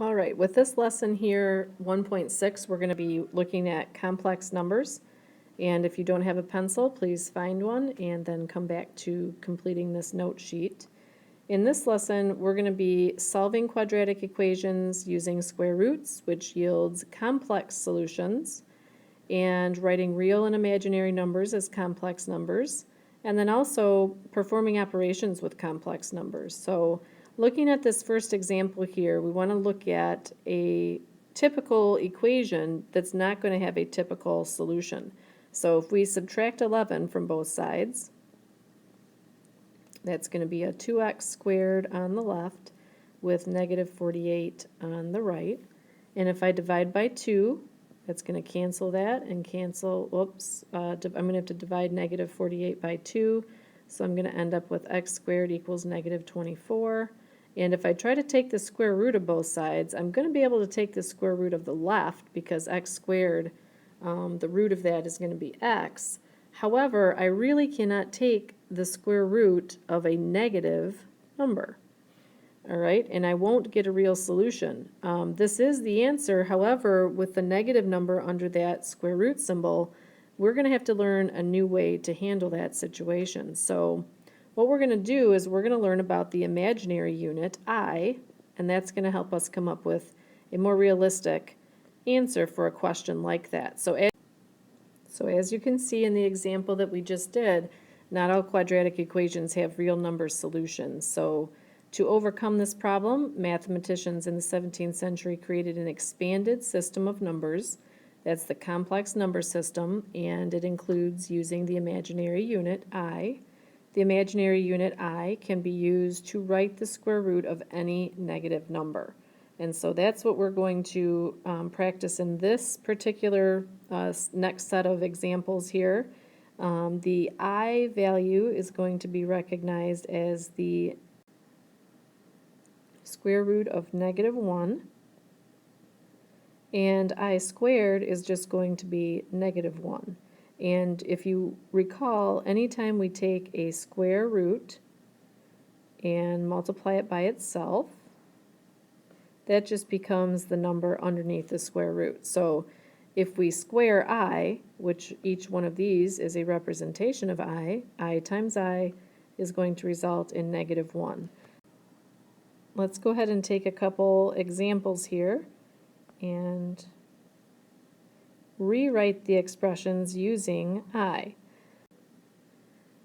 All right, with this lesson here, 1.6, we're going to be looking at complex numbers. And if you don't have a pencil, please find one and then come back to completing this note sheet. In this lesson, we're going to be solving quadratic equations using square roots, which yields complex solutions, and writing real and imaginary numbers as complex numbers, and then also performing operations with complex numbers. So looking at this first example here, we want to look at a typical equation that's not going to have a typical solution. So if we subtract 11 from both sides, that's going to be a 2x squared on the left with negative 48 on the right. And if I divide by 2, that's going to cancel that and cancel, I'm going to have to divide negative 48 by 2. So I'm going to end up with x squared equals negative 24. And if I try to take the square root of both sides, I'm going to be able to take the square root of the left because x squared, the root of that is going to be x. However, I really cannot take the square root of a negative number. All right, and I won't get a real solution. This is the answer. However, with the negative number under that square root symbol, we're going to have to learn a new way to handle that situation. So what we're going to do is we're going to learn about the imaginary unit, I, and that's going to help us come up with a more realistic answer for a question like that. So as you can see in the example that we just did, not all quadratic equations have real number solutions. So to overcome this problem, mathematicians in the 17th century created an expanded system of numbers. That's the complex number system, and it includes using the imaginary unit, I. The imaginary unit, I, can be used to write the square root of any negative number. And so that's what we're going to practice in this particular next set of examples here. The I value is going to be recognized as the square root of negative 1, and I squared is just going to be negative 1. And if you recall, anytime we take a square root and multiply it by itself, that just becomes the number underneath the square root. So if we square I, which each one of these is a representation of I times I is going to result in negative 1. Let's go ahead and take a couple examples here and rewrite the expressions using I.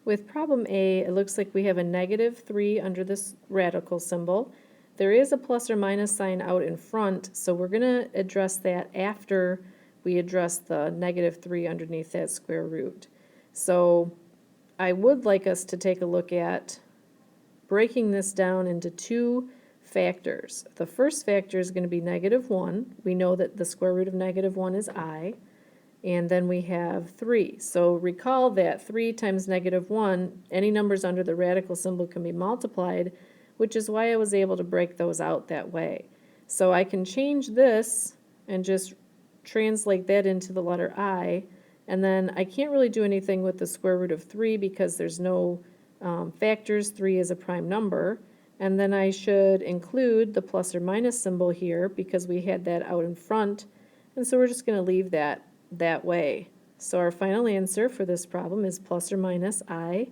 With problem A, it looks like we have a negative 3 under this radical symbol. There is a plus or minus sign out in front, so we're going to address that after we address the negative 3 underneath that square root. So I would like us to take a look at breaking this down into two factors. The first factor is going to be negative 1. We know that the square root of negative 1 is I. And then we have 3. So recall that 3 times negative 1, any numbers under the radical symbol can be multiplied, which is why I was able to break those out that way. So I can change this and just translate that into the letter I, and then I can't really do anything with the square root of 3 because there's no factors. 3 is a prime number. And then I should include the plus or minus symbol here because we had that out in front, and so we're just going to leave that way. So our final answer for this problem is plus or minus I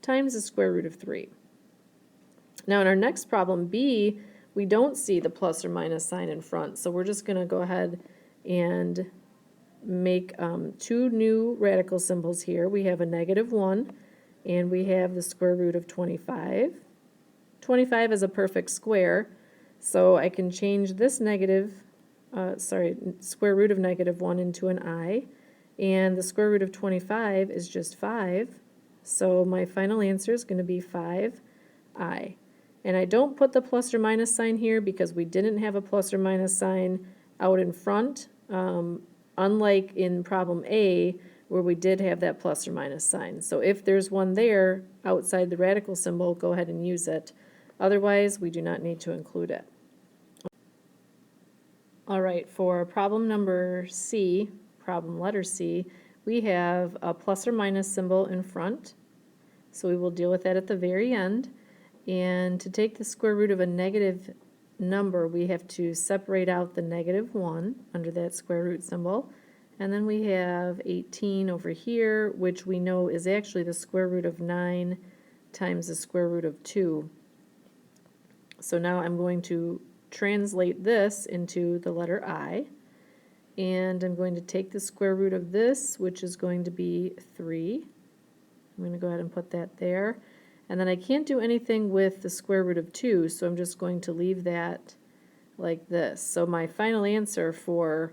times the square root of 3. Now in our next problem, B, we don't see the plus or minus sign in front, so we're just going to go ahead and make two new radical symbols here. We have a negative 1, and we have the square root of 25. 25 is a perfect square, so I can change this square root of negative 1 into an I, and the square root of 25 is just 5, so my final answer is going to be 5I. And I don't put the plus or minus sign here because we didn't have a plus or minus sign out in front, unlike in problem A where we did have that plus or minus sign. So if there's one there outside the radical symbol, go ahead and use it. Otherwise, we do not need to include it. All right, for problem number C, problem letter C, we have a plus or minus symbol in front. So we will deal with that at the very end. And to take the square root of a negative number, we have to separate out the -1 under that square root symbol. And then we have 18 over here, which we know is actually the square root of 9 times the square root of 2. So now I'm going to translate this into the letter I, and I'm going to take the square root of this, which is going to be 3. I'm going to go ahead and put that there. And then I can't do anything with the square root of 2, so I'm just going to leave that like this. So my final answer for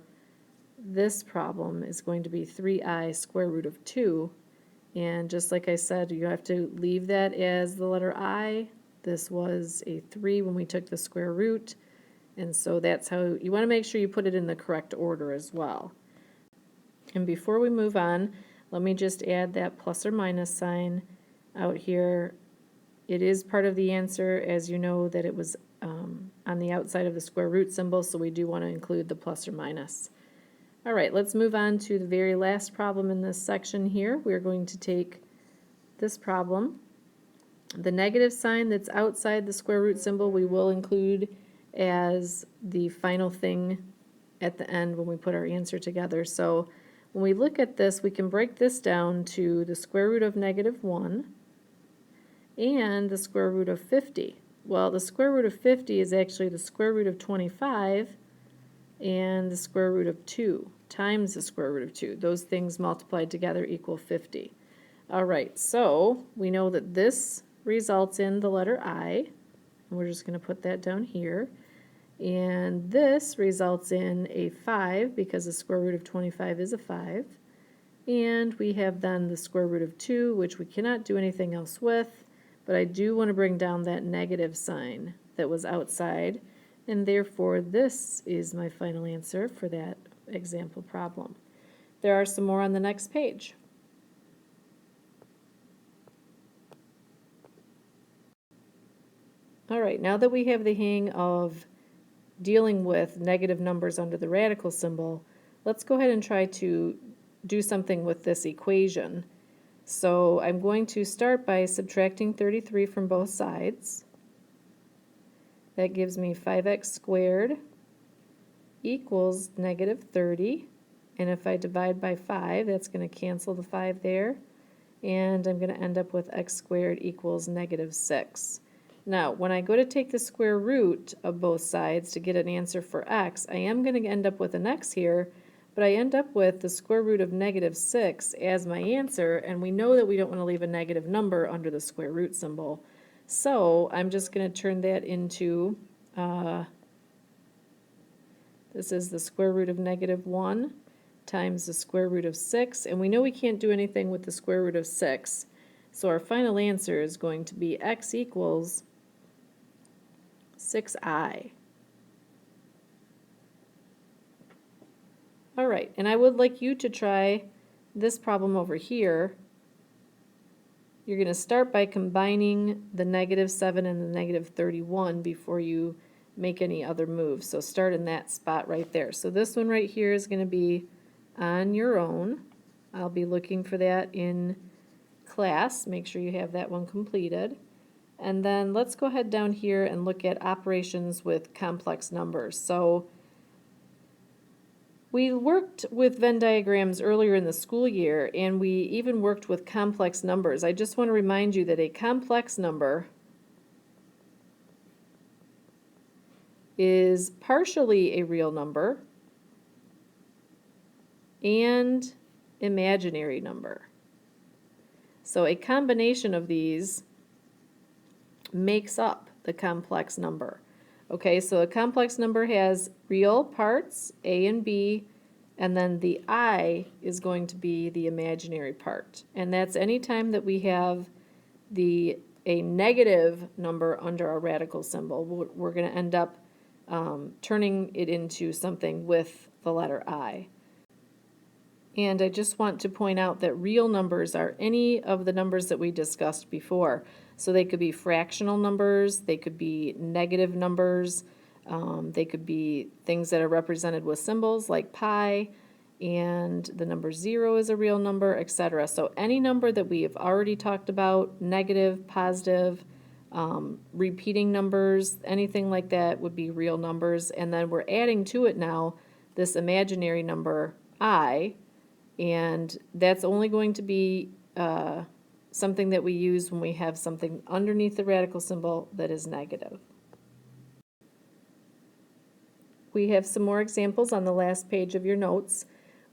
this problem is going to be 3i square root of 2. And just like I said, you have to leave that as the letter I. This was a 3 when we took the square root. And so that's how you want to make sure you put it in the correct order as well. And before we move on, let me just add that plus or minus sign out here. It is part of the answer, as you know that it was on the outside of the square root symbol, so we do want to include the plus or minus. All right, let's move on to the very last problem in this section here. We're going to take this problem. The negative sign that's outside the square root symbol we will include as the final thing at the end when we put our answer together. So when we look at this, we can break this down to the square root of -1 and the square root of 50. Well, the square root of 50 is actually the square root of 25 and the square root of 2 times the square root of 2. Those things multiplied together equal 50. All right, so we know that this results in the letter I, and we're just going to put that down here. And this results in a 5 because the square root of 25 is a 5. And we have then the square root of 2, which we cannot do anything else with, but I do want to bring down that negative sign that was outside, and therefore this is my final answer for that example problem. There are some more on the next page. All right, now that we have the hang of dealing with negative numbers under the radical symbol, let's go ahead and try to do something with this equation. So I'm going to start by subtracting 33 from both sides. That gives me 5x squared equals -30. And if I divide by 5, that's going to cancel the 5 there. And I'm going to end up with x squared equals -6. Now, when I go to take the square root of both sides to get an answer for x, I am going to end up with an x here, but I end up with the square root of -6 as my answer, and we know that we don't want to leave a negative number under the square root symbol. So I'm just going to turn that into, this is the square root of -1 times the square root of 6, and we know we can't do anything with the square root of 6. So our final answer is going to be x equals 6i. All right, and I would like you to try this problem over here. You're going to start by combining the -7 and the -31 before you make any other moves. So start in that spot right there. So this one right here is going to be on your own. I'll be looking for that in class. Make sure you have that one completed. And then let's go ahead down here and look at operations with complex numbers. So we worked with Venn diagrams earlier in the school year, and we even worked with complex numbers. I just want to remind you that a complex number is partially a real number and imaginary number. So a combination of these makes up the complex number. Okay, so a complex number has real parts, A and B, and then the I is going to be the imaginary part. And that's any time that we have a negative number under our radical symbol, we're going to end up turning it into something with the letter I. And I just want to point out that real numbers are any of the numbers that we discussed before. So they could be fractional numbers, they could be negative numbers, they could be things that are represented with symbols like pi, and the number 0 is a real number, etc. So any number that we have already talked about, negative, positive, repeating numbers, anything like that would be real numbers. And then we're adding to it now this imaginary number I, and that's only going to be something that we use when we have something underneath the radical symbol that is negative. We have some more examples on the last page of your notes.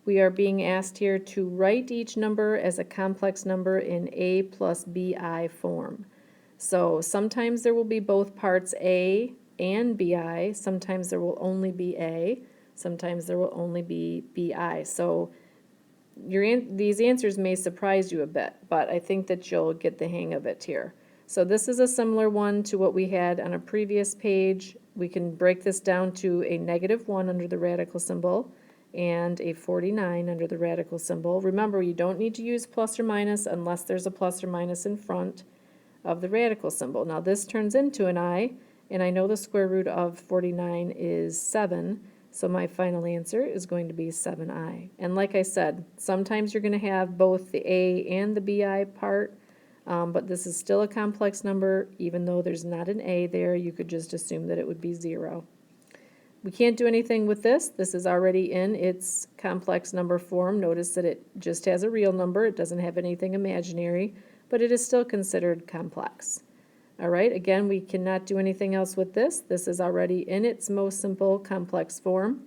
We are being asked here to write each number as a complex number in A plus BI form. So sometimes there will be both parts A and BI. Sometimes there will only be A. Sometimes there will only be BI. So these answers may surprise you a bit, but I think that you'll get the hang of it here. So this is a similar one to what we had on a previous page. We can break this down to a -1 under the radical symbol and a 49 under the radical symbol. Remember, you don't need to use plus or minus unless there's a plus or minus in front of the radical symbol. Now this turns into an I, and I know the square root of 49 is 7, so my final answer is going to be 7I. And like I said, sometimes you're going to have both the A and the BI part, but this is still a complex number. Even though there's not an A there, you could just assume that it would be 0. We can't do anything with this. This is already in its complex number form. Notice that it just has a real number. It doesn't have anything imaginary, but it is still considered complex. All right, again, we cannot do anything else with this. This is already in its most simple complex form.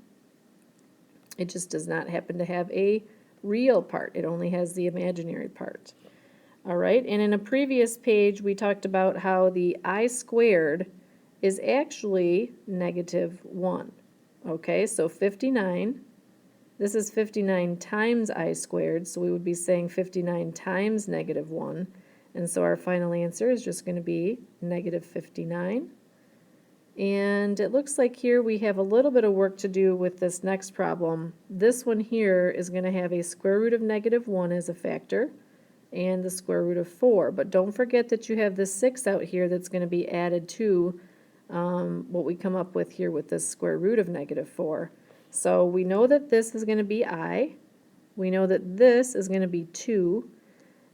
It just does not happen to have a real part. It only has the imaginary part. All right, and in a previous page, we talked about how the I squared is actually -1. Okay, so 59, this is 59 times I squared, so we would be saying 59 times -1. And so our final answer is just going to be -59. And it looks like here we have a little bit of work to do with this next problem. This one here is going to have a square root of -1 as a factor and the square root of 4. But don't forget that you have this 6 out here that's going to be added to what we come up with here with this square root of -4. So we know that this is going to be I. We know that this is going to be 2.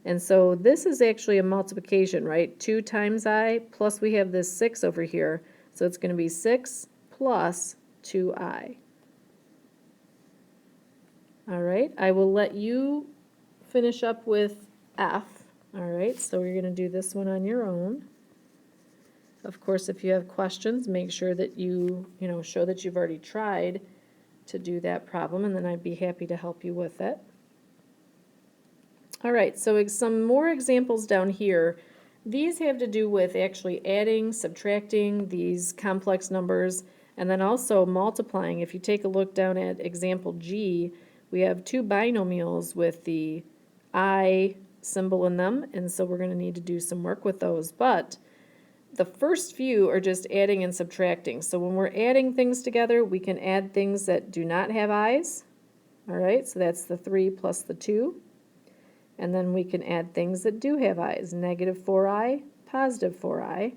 And so this is actually a multiplication, right? 2 times I, plus we have this 6 over here. So it's going to be 6 plus 2I. All right, I will let you finish up with F. All right, so we're going to do this one on your own. Of course, if you have questions, make sure that you show that you've already tried to do that problem, and then I'd be happy to help you with it. All right, so some more examples down here. These have to do with actually adding, subtracting these complex numbers, and then also multiplying. If you take a look down at example G, we have two binomials with the I symbol in them, and so we're going to need to do some work with those. But the first few are just adding and subtracting. So when we're adding things together, we can add things that do not have i's. All right, so that's the 3 plus the 2. And then we can add things that do have i's, -4i, +4i,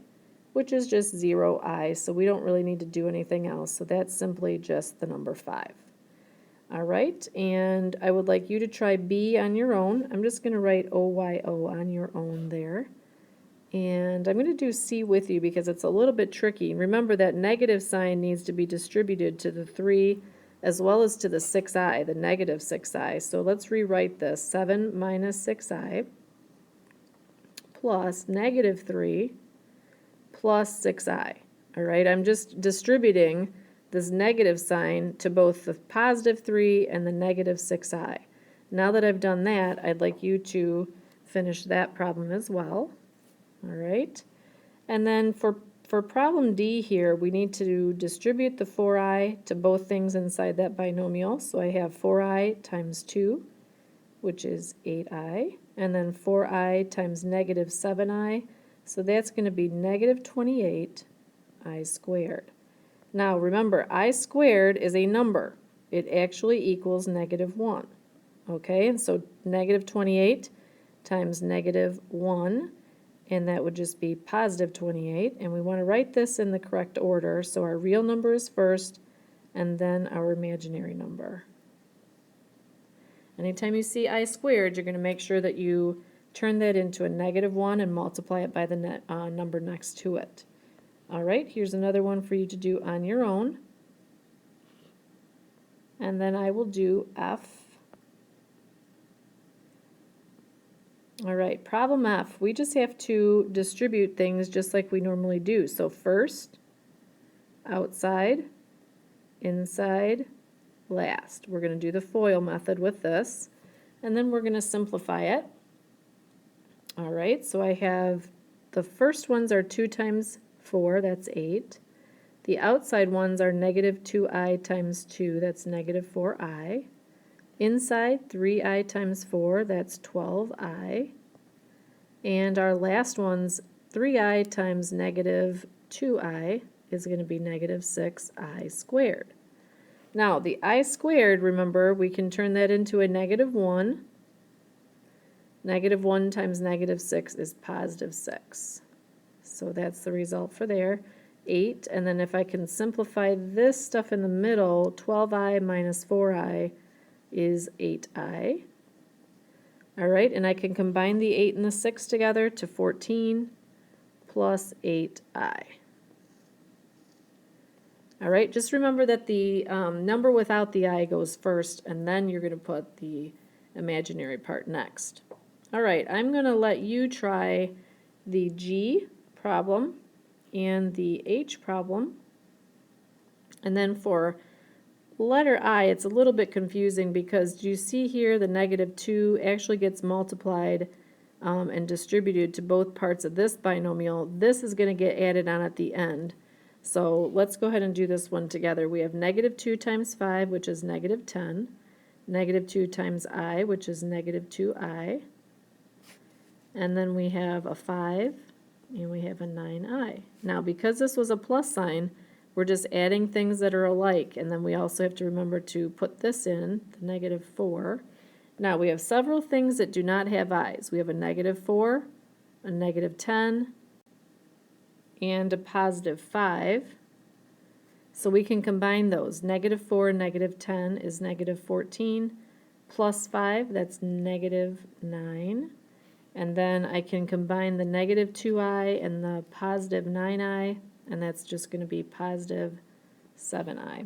which is just 0i, so we don't really need to do anything else. So that's simply just the number 5. All right, and I would like you to try B on your own. I'm just going to write OYO on your own there. And I'm going to do C with you because it's a little bit tricky. Remember that negative sign needs to be distributed to the 3 as well as to the 6i, the -6i. So let's rewrite this. 7 minus 6i plus -3 plus 6i. All right, I'm just distributing this negative sign to both the +3 and the -6i. Now that I've done that, I'd like you to finish that problem as well. All right, and then for problem D here, we need to distribute the 4i to both things inside that binomial. So I have 4i times 2, which is 8i, and then 4i times -7i, so that's going to be -28i squared. Now remember, I squared is a number. It actually equals -1. Okay, and so -28 times -1, and that would just be +28, and we want to write this in the correct order, so our real number is first, and then our imaginary number. Anytime you see I squared, you're going to make sure that you turn that into a -1 and multiply it by the number next to it. All right, here's another one for you to do on your own. And then I will do F. All right, problem F. We just have to distribute things just like we normally do. So first, outside, inside, last. We're going to do the FOIL method with this, and then we're going to simplify it. All right, so I have the first ones are 2 times 4, that's 8. The outside ones are -2i times 2, that's -4i. Inside, 3i times 4, that's 12i. And our last one's 3i times -2i is going to be -6i squared. Now, the I squared, remember, we can turn that into a -1. -1 times -6 is +6. So that's the result for there. 8, and then if I can simplify this stuff in the middle, 12i minus 4i is 8i. All right, and I can combine the 8 and the 6 together to 14 plus 8i. All right, just remember that the number without the I goes first, and then you're going to put the imaginary part next. All right, I'm going to let you try the G problem and the H problem. And then for letter I, it's a little bit confusing because do you see here the -2 actually gets multiplied and distributed to both parts of this binomial. This is going to get added on at the end. So let's go ahead and do this one together. We have -2 times 5, which is -10. -2 times I, which is -2i. And then we have a 5, and we have a 9i. Now, because this was a plus sign, we're just adding things that are alike, and then we also have to remember to put this in, the -4. Now, we have several things that do not have i's. We have a -4, a -10, and a +5. So we can combine those. -4 and -10 is -14, plus 5, that's -9. And then I can combine the -2i and the +9i, and that's just going to be +7i.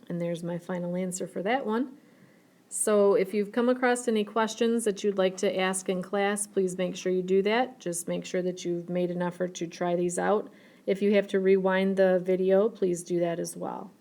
And there's my final answer for that one. So if you've come across any questions that you'd like to ask in class, please make sure you do that. Just make sure that you've made an effort to try these out. If you have to rewind the video, please do that as well.